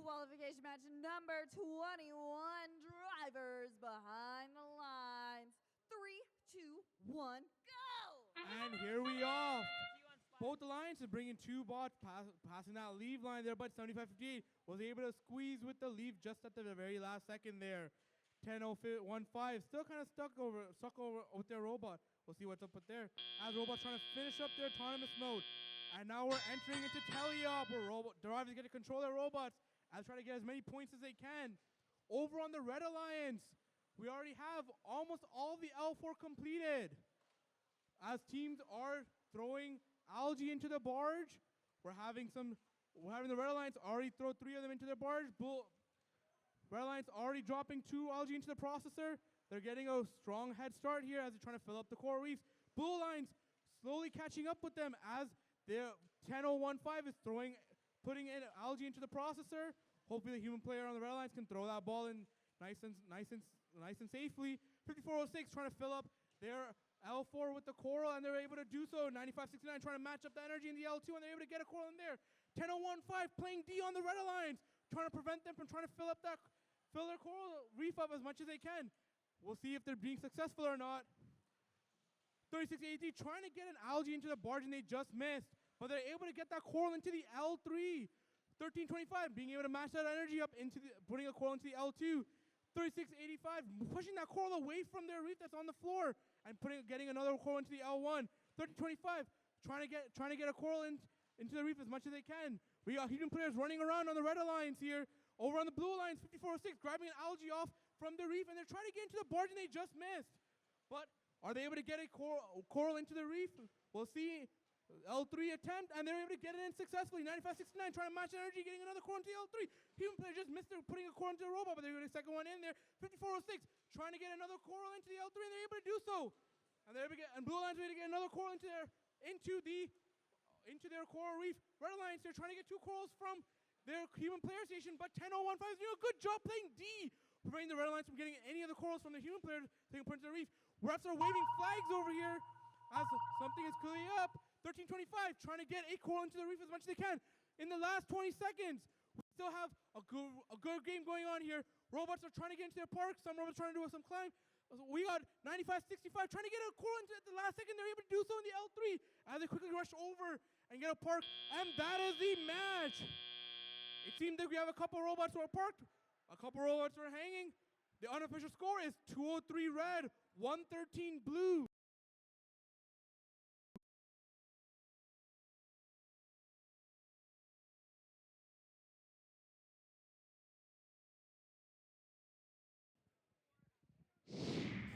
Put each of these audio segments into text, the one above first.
Qualification match number 21, drivers behind the lines. 3, 2, 1, go! And here we are. Both alliances are bringing two bots, passing that leave line there, but 75-58 was able to squeeze with the leave just at the very last second there. 10-0-1-5, still kind of stuck over with their robot. We'll see what's up with there. As robots trying to finish up their autonomous mode. And now we're entering into teleop, where drivers get to control their robots and try to get as many points as they can. Over on the Red Alliance, we already have almost all the L4 completed. As teams are throwing algae into the barge, we're having the Red Alliance already throw 3 of them into their barge. Red Alliance already dropping 2 algae into the processor. They're getting a strong head start here as they're trying to fill up the coral reefs. Blue Alliance slowly catching up with them as their 10-0-1-5 is putting in algae into the processor. Hopefully the human player on the Red Alliance can throw that ball in nice and safely. 54-06 trying to fill up their L4 with the coral, and they're able to do so. 95-69 trying to match up the energy in the L2, and they're able to get a coral in there. 10-0-1-5 playing D on the Red Alliance, trying to prevent them from trying to fill their coral reef up as much as they can. We'll see if they're being successful or not. 36-83 trying to get an algae into the barge, and they just missed. But they're able to get that coral into the L3. 13-25 being able to match that energy up into putting a coral into the L2. 36-85 pushing that coral away from their reef that's on the floor and getting another coral into the L1. 13-25 trying to get a coral into the reef as much as they can. We got human players running around on the Red Alliance here. Over on the Blue Alliance, 54-06 grabbing an algae off from the reef, and they're trying to get into the barge, and they just missed. But are they able to get a coral into the reef? We'll see. L3 attempt, and they're able to get it in successfully. 95-69 trying to match energy, getting another coral into the L3. Human player just missed putting a coral into the robot, but they're going to get a second one in there. 54-06 trying to get another coral into the L3, and they're able to do so. And Blue Alliance able to get another coral into their coral reef. Red Alliance, they're trying to get 2 corals from their human player station, but 10-0-1-5 is doing a good job playing D, preventing the Red Alliance from getting any of the corals from the human player so they can put into the reef. Refs are waving flags over here as something is clearly up. 13-25 trying to get a coral into the reef as much as they can. In the last 20 seconds, we still have a good game going on here. Robots are trying to get into their park. Some robots trying to do some climb. We got 95-65 trying to get a coral into at the last second. They're able to do so in the L3 as they quickly rush over and get a park. And that is the match. It seems that we have a couple robots who are parked, a couple robots who are hanging. The unofficial score is 203 red, 113 blue.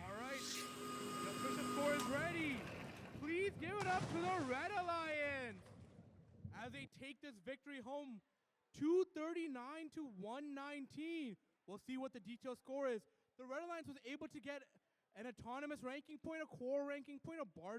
All right, the official score is ready. Please give it up to the Red Alliance as they take this victory home, 239-119. We'll see what the detailed score is. The Red Alliance was able to get an autonomous ranking point, a core ranking point, a barge